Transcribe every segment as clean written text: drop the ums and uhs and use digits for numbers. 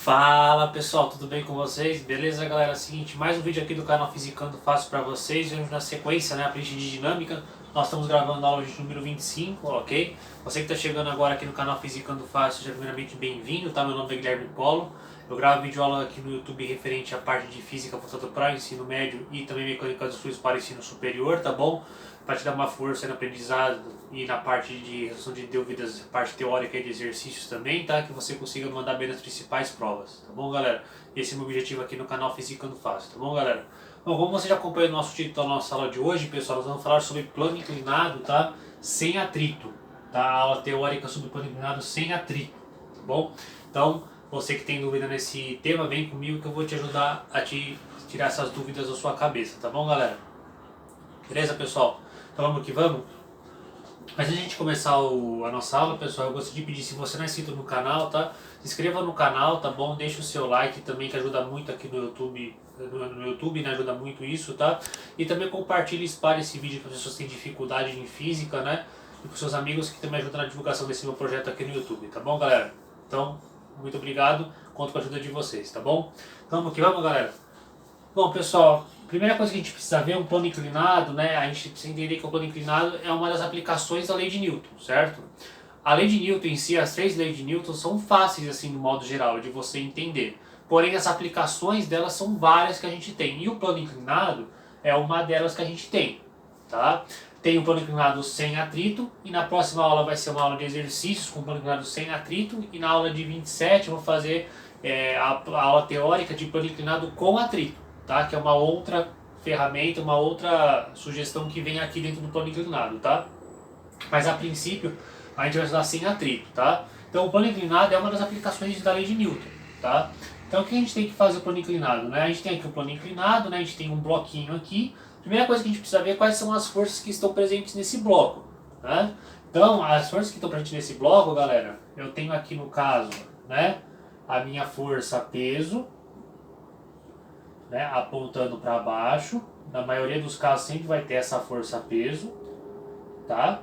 Fala pessoal, tudo bem com vocês? Beleza, galera? Seguinte, mais um vídeo aqui do canal Fisicando Fácil para vocês. Vamos na sequência, né? Aprende de dinâmica. Nós estamos gravando a aula de número 25, ok? Você que está chegando agora aqui no canal Fisicando Fácil, seja primeiramente bem-vindo, tá? Meu nome é Guilherme Polo. Eu gravo vídeo aula aqui no YouTube referente à parte de física voltada para o ensino médio e também mecânica dos fluidos para o ensino superior, tá bom? Para te dar uma força no aprendizado e na parte de resolução de dúvidas, parte teórica e de exercícios também, tá? Que você consiga mandar bem nas principais provas, tá bom, galera? Esse é o meu objetivo aqui no canal Fisicando Fácil, tá bom, galera? Bom, como você já acompanhou o nosso título da nossa aula de hoje, pessoal, nós vamos falar sobre plano inclinado, tá? Sem atrito, tá? A aula teórica sobre plano inclinado sem atrito, tá bom? Então, você que tem dúvida nesse tema, vem comigo que eu vou te ajudar a te tirar essas dúvidas da sua cabeça, tá bom, galera? Beleza, pessoal? Então vamos que vamos? Antes de a gente começar a nossa aula, pessoal, eu gostaria de pedir, se você não é inscrito no canal, tá? Se inscreva no canal, tá bom? Deixa o seu like também, que ajuda muito aqui no YouTube, né? Ajuda muito isso, tá? E também compartilhe e espalhe esse vídeo para pessoas que têm dificuldade em física, né? E para seus amigos que também ajudam na divulgação desse meu projeto aqui no YouTube, tá bom, galera? Então, muito obrigado, conto com a ajuda de vocês, tá bom? Então vamos que vamos, galera? Bom, pessoal, primeira coisa que a gente precisa ver é um plano inclinado, né? A gente precisa entender que o plano inclinado é uma das aplicações da lei de Newton, certo? A lei de Newton em si, as três leis de Newton são fáceis, assim, no modo geral, de você entender. Porém, as aplicações delas são várias que a gente tem. E o plano inclinado é uma delas que a gente tem, tá? Tem o plano inclinado sem atrito, e na próxima aula vai ser uma aula de exercícios com plano inclinado sem atrito, e na aula de 27 eu vou fazer a aula teórica de plano inclinado com atrito, tá? Que é uma outra ferramenta, uma outra sugestão que vem aqui dentro do plano inclinado, tá? Mas a princípio a gente vai estudar sem atrito, tá? Então o plano inclinado é uma das aplicações da lei de Newton, tá? Então o que a gente tem que fazer o plano inclinado, né? A gente tem aqui o plano inclinado, né? A gente tem um bloquinho aqui. Primeira coisa que a gente precisa ver é quais são as forças que estão presentes nesse bloco, né? Então as forças que estão presentes nesse bloco, galera, eu tenho aqui no caso, né? A minha força peso, né, apontando para baixo. Na maioria dos casos sempre vai ter essa força peso, tá?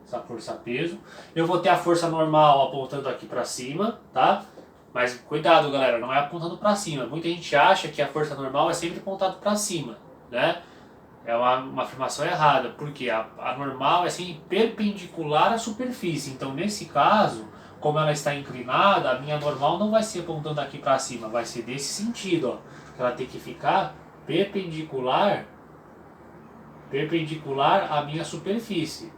Essa força peso. Eu vou ter a força normal apontando aqui para cima, tá? Mas cuidado, galera, não é apontando para cima. Muita gente acha que a força normal é sempre apontado para cima, né? É uma afirmação errada, porque a normal é sempre perpendicular à superfície. Então, nesse caso, como ela está inclinada, a minha normal não vai ser apontando aqui para cima, vai ser desse sentido, ó. Ela tem que ficar perpendicular à minha superfície.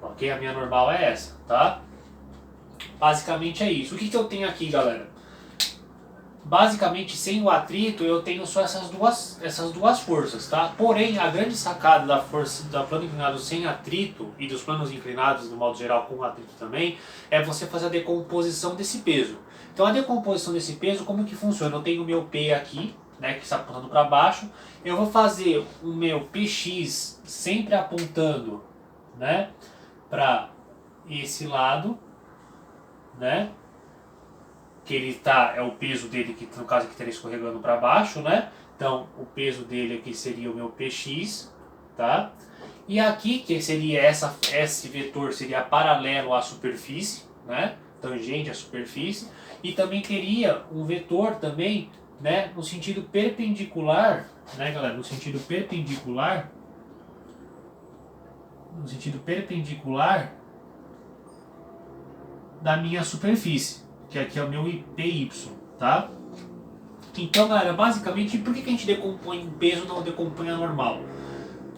Ok? A minha normal é essa, tá? Basicamente é isso. O que eu tenho aqui, galera? Basicamente, sem o atrito, eu tenho só essas duas forças, tá? Porém, a grande sacada da força da plano inclinado sem atrito e dos planos inclinados, no modo geral, com atrito também, é você fazer a decomposição desse peso. Então, a decomposição desse peso, como que funciona? Eu tenho o meu P aqui, né, que está apontando para baixo. Eu vou fazer o meu PX sempre apontando, né, para esse lado, né? Que ele tá, é o peso dele que no caso aqui estaria escorregando para baixo, né? Então o peso dele aqui seria o meu PX, tá? E aqui que seria esse vetor seria paralelo à superfície, né? Tangente à superfície, e também teria um vetor também, né? No sentido perpendicular, né, galera? No sentido perpendicular da minha superfície, que aqui é o meu PY, tá? Então, galera, basicamente, por que a gente decompõe em peso e não decompõe a normal?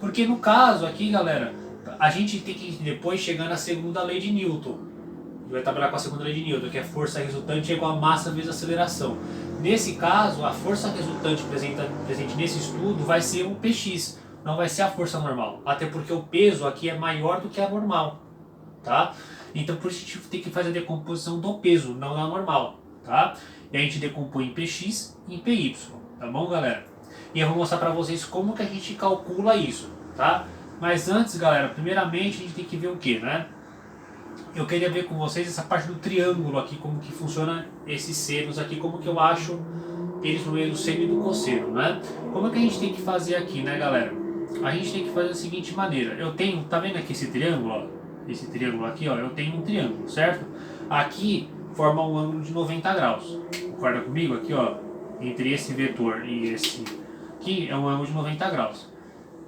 Porque no caso aqui, galera, a gente tem que depois chegar na segunda lei de Newton. A gente vai trabalhar com a segunda lei de Newton, que é força resultante é igual a massa vezes aceleração. Nesse caso, a força resultante presente nesse estudo vai ser o PX, não vai ser a força normal. Até porque o peso aqui é maior do que a normal, tá? Então por isso a gente tem que fazer a decomposição do peso, não da normal, tá? E a gente decompõe em Px e em Py, tá bom, galera? E eu vou mostrar pra vocês como que a gente calcula isso, tá? Mas antes, galera, primeiramente a gente tem que ver o que, né? Eu queria ver com vocês essa parte do triângulo aqui, como que funciona esses senos aqui, como que eu acho eles no meio do seno e do cosseno, né? Como é que a gente tem que fazer aqui, né, galera? A gente tem que fazer da seguinte maneira. Eu tenho, tá vendo aqui esse triângulo, ó? Esse triângulo aqui, ó, eu tenho um triângulo, certo? Aqui forma um ângulo de 90 graus. Concorda comigo? Aqui, ó, entre esse vetor e esse aqui é um ângulo de 90 graus.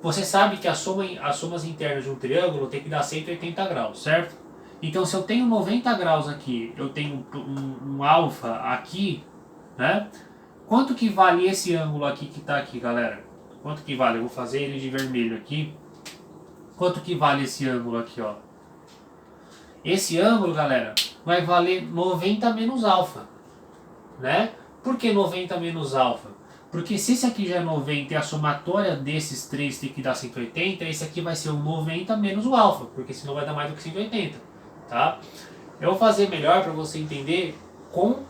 Você sabe que as somas internas de um triângulo tem que dar 180 graus, certo? Então, se eu tenho 90 graus aqui, eu tenho um alfa aqui, né? Quanto que vale esse ângulo aqui que está aqui, galera? Quanto que vale? Eu vou fazer ele de vermelho aqui. Quanto que vale esse ângulo aqui, ó? Esse ângulo, galera, vai valer 90 menos alfa, né? Por que 90 menos alfa? Porque se esse aqui já é 90 e a somatória desses três tem que dar 180, esse aqui vai ser um 90 menos o alfa, porque senão vai dar mais do que 180, tá? Eu vou fazer melhor para você entender com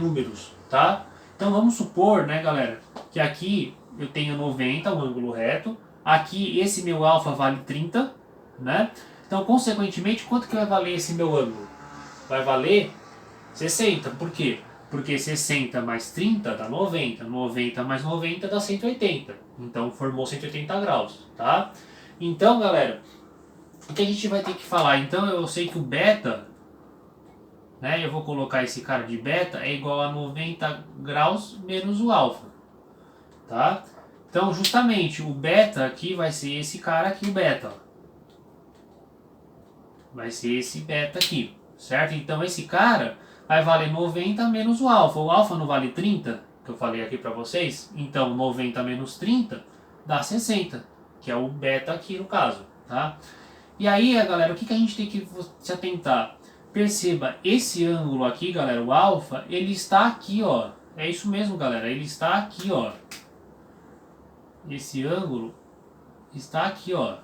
números, tá? Então vamos supor, né, galera, que aqui eu tenho 90, um ângulo reto, aqui esse meu alfa vale 30, né? Então, consequentemente, quanto que vai valer esse meu ângulo? Vai valer 60, por quê? Porque 60 mais 30 dá 90, 90 mais 90 dá 180, então formou 180 graus, tá? Então, galera, o que a gente vai ter que falar? Então, eu sei que o beta, né, eu vou colocar esse cara de beta, é igual a 90 graus menos o alfa, tá? Então, justamente, o beta aqui vai ser esse cara aqui, o beta, ó. Vai ser esse beta aqui, certo? Então, esse cara vai valer 90 menos o alfa. O alfa não vale 30, que eu falei aqui pra vocês? Então, 90 menos 30 dá 60, que é o beta aqui no caso, tá? E aí, galera, o que a gente tem que se atentar? Perceba, esse ângulo aqui, galera, o alfa, ele está aqui, ó. É isso mesmo, galera, ele está aqui, ó. Esse ângulo está aqui, ó.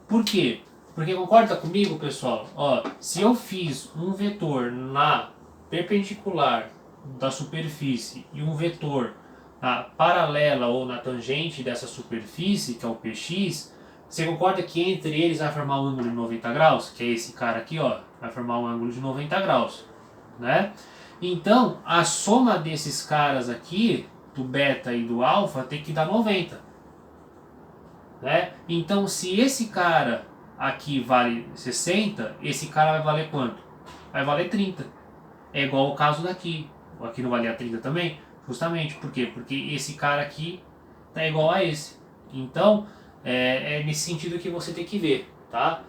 Por quê? Porque concorda comigo, pessoal? Ó, se eu fiz um vetor na perpendicular da superfície e um vetor na paralela ou na tangente dessa superfície, que é o PX, você concorda que entre eles vai formar um ângulo de 90 graus? Que é esse cara aqui, ó, vai formar um ângulo de 90 graus, né? Então, a soma desses caras aqui, do beta e do alfa, tem que dar 90, né? Então, se esse cara aqui vale 60, esse cara vai valer quanto? Vai valer 30. É igual ao caso daqui. Aqui não valia 30 também? Justamente, por quê? Porque esse cara aqui tá igual a esse. Então, é nesse sentido que você tem que ver, tá?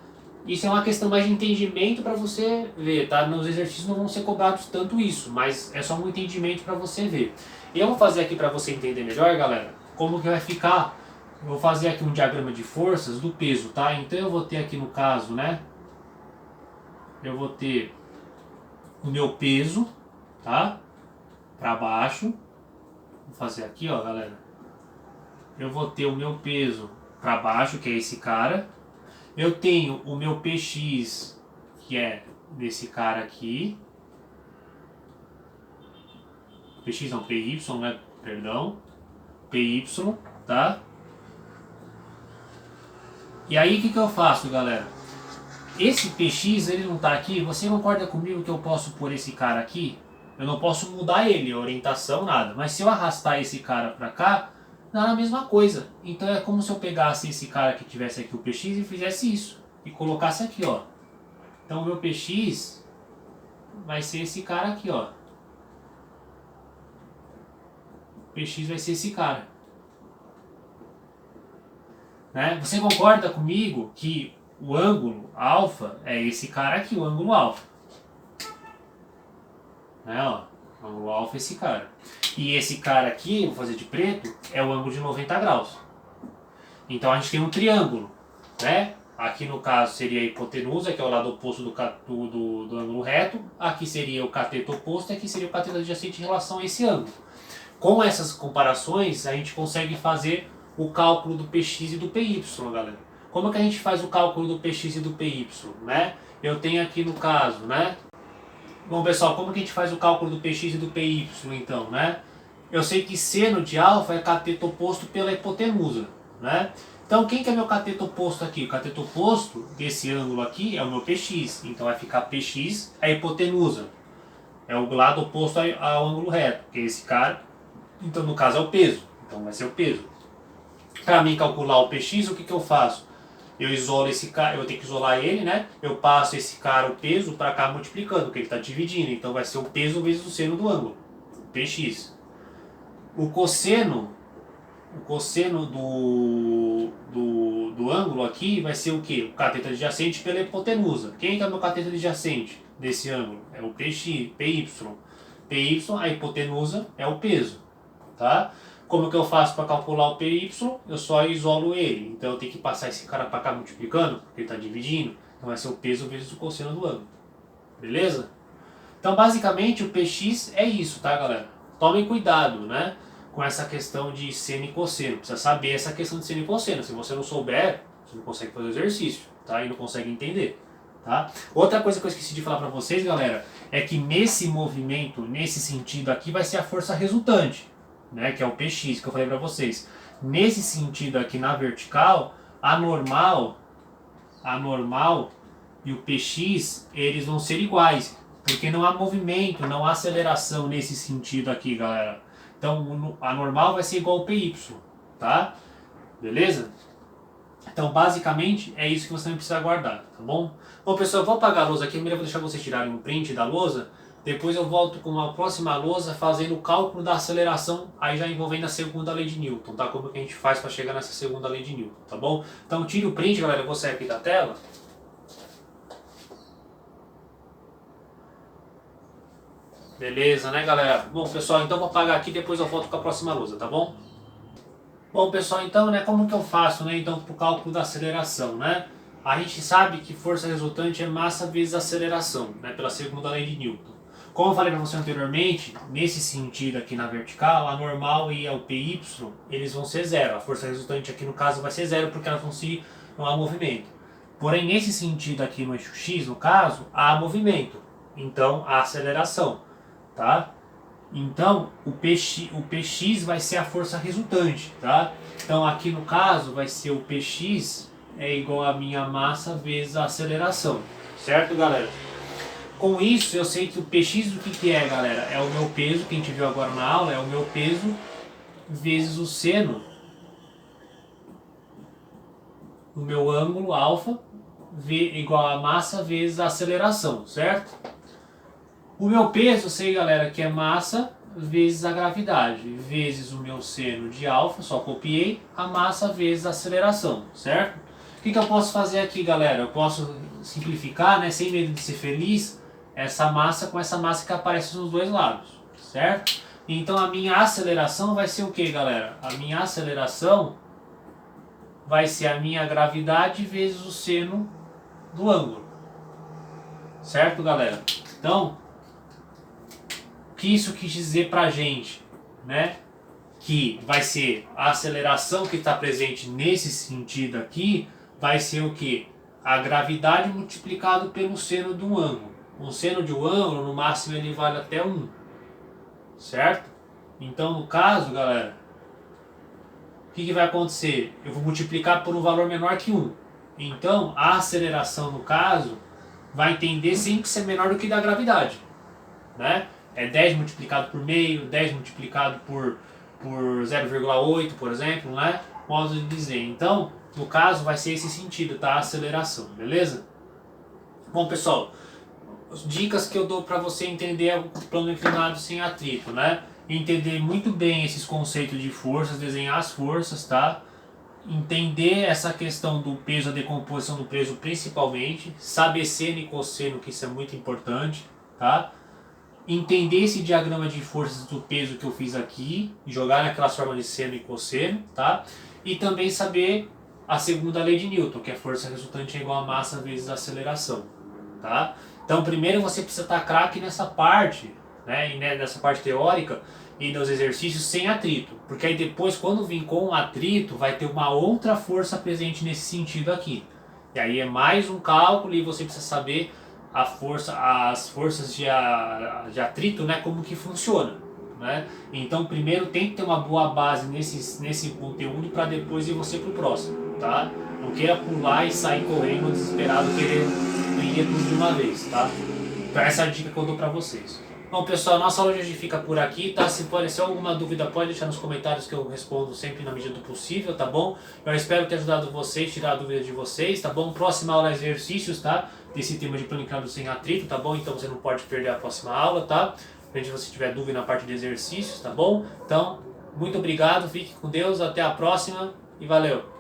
Isso é uma questão mais de entendimento para você ver, tá? Nos exercícios não vão ser cobrados tanto isso, mas é só um entendimento para você ver. E eu vou fazer aqui para você entender melhor, galera, como que vai ficar. Eu vou fazer aqui um diagrama de forças do peso, tá? Então eu vou ter aqui no caso, né? Eu vou ter o meu peso, tá? Para baixo. Vou fazer aqui, ó, galera. Eu vou ter o meu peso para baixo, que é esse cara. Eu tenho o meu PX, que é desse cara aqui. PX não, PY, né? Perdão. PY, tá? E aí o que eu faço, galera? Esse PX, ele não tá aqui, você concorda comigo que eu posso pôr esse cara aqui? Eu não posso mudar ele, a orientação, nada. Mas se eu arrastar esse cara pra cá, dá a mesma coisa. Então é como se eu pegasse esse cara que tivesse aqui o PX e fizesse isso. E colocasse aqui, ó. Então o meu PX vai ser esse cara aqui, ó. O PX vai ser esse cara. Né? Você concorda comigo que o ângulo alfa é esse cara aqui, o ângulo alfa? Né, ó, o ângulo alfa é esse cara. E esse cara aqui, vou fazer de preto, é o ângulo de 90 graus. Então a gente tem um triângulo, né? Aqui no caso seria a hipotenusa, que é o lado oposto do ângulo reto. Aqui seria o cateto oposto e aqui seria o cateto adjacente em relação a esse ângulo. Com essas comparações, a gente consegue fazer o cálculo do PX e do PY, galera. Como é que a gente faz o cálculo do PX e do PY, né? Eu tenho aqui no caso, né? Bom, pessoal, como que a gente faz o cálculo do PX e do PY, então, né? Eu sei que seno de alfa é cateto oposto pela hipotenusa, né? Então, quem que é meu cateto oposto aqui? O cateto oposto desse ângulo aqui é o meu PX. Então, vai ficar PX, a hipotenusa. É o lado oposto ao ângulo reto, que é esse cara. Então, no caso, é o peso. Então, vai ser o peso. Para mim calcular o PX, o que eu faço? eu isolo esse cara, eu vou ter que isolar ele, né? Eu passo esse cara, o peso, para cá multiplicando, porque ele está dividindo. Então vai ser o peso vezes o seno do ângulo, px. O cosseno do ângulo aqui vai ser o quê? O cateto adjacente pela hipotenusa. Quem é o meu cateto adjacente desse ângulo? É o px, py. Py, a hipotenusa, é o peso. Tá? Como que eu faço para calcular o py? Eu só isolo ele. Então eu tenho que passar esse cara para cá multiplicando, porque ele está dividindo. Então vai ser o peso vezes o cosseno do ângulo. Beleza? Então basicamente o px é isso, tá, galera? Tomem cuidado, né? Com essa questão de seno e cosseno. Precisa saber essa questão de seno e cosseno. Se você não souber, você não consegue fazer o exercício, tá? E não consegue entender, tá? Outra coisa que eu esqueci de falar para vocês, galera, é que nesse movimento, nesse sentido aqui, vai ser a força resultante, né? Que é o px, que eu falei para vocês. Nesse sentido aqui na vertical, a normal e o px, eles vão ser iguais, porque não há movimento, não há aceleração nesse sentido aqui, galera. Então a normal vai ser igual ao py, tá? Beleza? Então basicamente é isso que você também precisa guardar, tá bom? Bom pessoal, eu vou apagar a lousa aqui, primeiro eu vou deixar vocês tirarem um print da lousa, depois eu volto com uma próxima lousa fazendo o cálculo da aceleração, aí já envolvendo a segunda lei de Newton, tá? Como que a gente faz para chegar nessa segunda lei de Newton, tá bom? Então tire o print, galera, eu vou sair aqui da tela. Beleza, né, galera? Bom, pessoal, então vou apagar aqui, depois eu volto com a próxima lousa, tá bom? Bom, pessoal, então, né, como que eu faço, né, então, para o cálculo da aceleração, né? A gente sabe que força resultante é massa vezes aceleração, né, pela segunda lei de Newton. Como eu falei para você anteriormente, nesse sentido aqui na vertical, a normal e o py, eles vão ser zero. A força resultante aqui no caso vai ser zero, porque elas vão se não há movimento. Porém, nesse sentido aqui no eixo x, no caso, há movimento. Então, há aceleração. Tá? Então o px vai ser a força resultante, tá? Então aqui no caso vai ser o px é igual a minha massa vezes a aceleração, certo, galera? Com isso eu sei que o px do que é, galera? É o meu peso, que a gente viu agora na aula, é o meu peso vezes o seno do meu ângulo alfa igual a massa vezes a aceleração, certo? O meu peso, eu sei, galera, que é massa vezes a gravidade, vezes o meu seno de alfa, só copiei, a massa vezes a aceleração, certo? O que eu posso fazer aqui, galera? Eu posso simplificar, né, sem medo de ser feliz, essa massa com essa massa que aparece nos dois lados, certo? Então a minha aceleração vai ser o que, galera? A minha aceleração vai ser a minha gravidade vezes o seno do ângulo, certo, galera? Então, o que isso quis dizer pra gente, né? Que vai ser a aceleração que está presente nesse sentido aqui, vai ser o que? A gravidade multiplicado pelo seno de um ângulo. O seno de um ângulo, no máximo, ele vale até 1. Certo? Então, no caso, galera, o que vai acontecer? Eu vou multiplicar por um valor menor que 1. Então, a aceleração, no caso, vai tender sempre a ser menor do que da gravidade, né? É 10 multiplicado por meio, 10 multiplicado por 0,8, por exemplo, né? Modo de dizer. Então, no caso, vai ser esse sentido, tá? A aceleração, beleza? Bom, pessoal, as dicas que eu dou para você entender o plano inclinado sem atrito, né? Entender muito bem esses conceitos de forças, desenhar as forças, tá? Entender essa questão do peso, a decomposição do peso principalmente, saber seno e cosseno, que isso é muito importante, tá? Entender esse diagrama de forças do peso que eu fiz aqui, jogar naquelas formas de seno e cosseno, tá? E também saber a segunda lei de Newton, que é força resultante é igual a massa vezes a aceleração, tá? Então primeiro você precisa estar craque nessa parte, né? E nessa parte teórica e nos exercícios sem atrito, porque aí depois quando vir com o atrito vai ter uma outra força presente nesse sentido aqui. E aí é mais um cálculo e você precisa saber as forças de atrito, né, como que funciona, né? Então primeiro tem que ter uma boa base nesse conteúdo para depois ir você pro próximo, tá? Não queira pular e sair correndo desesperado querendo aprender tudo de uma vez, tá? Então essa é a dica que eu dou para vocês. Bom, pessoal, nossa aula de hoje fica por aqui, tá? Se aparecer alguma dúvida, pode deixar nos comentários que eu respondo sempre na medida do possível, tá bom? Eu espero ter ajudado vocês, tirar a dúvida de vocês, tá bom? Próxima aula é exercícios, tá? Desse tema de planificado sem atrito, tá bom? Então você não pode perder a próxima aula, tá? Se você tiver dúvida na parte de exercícios, tá bom? Então, muito obrigado, fique com Deus, até a próxima e valeu!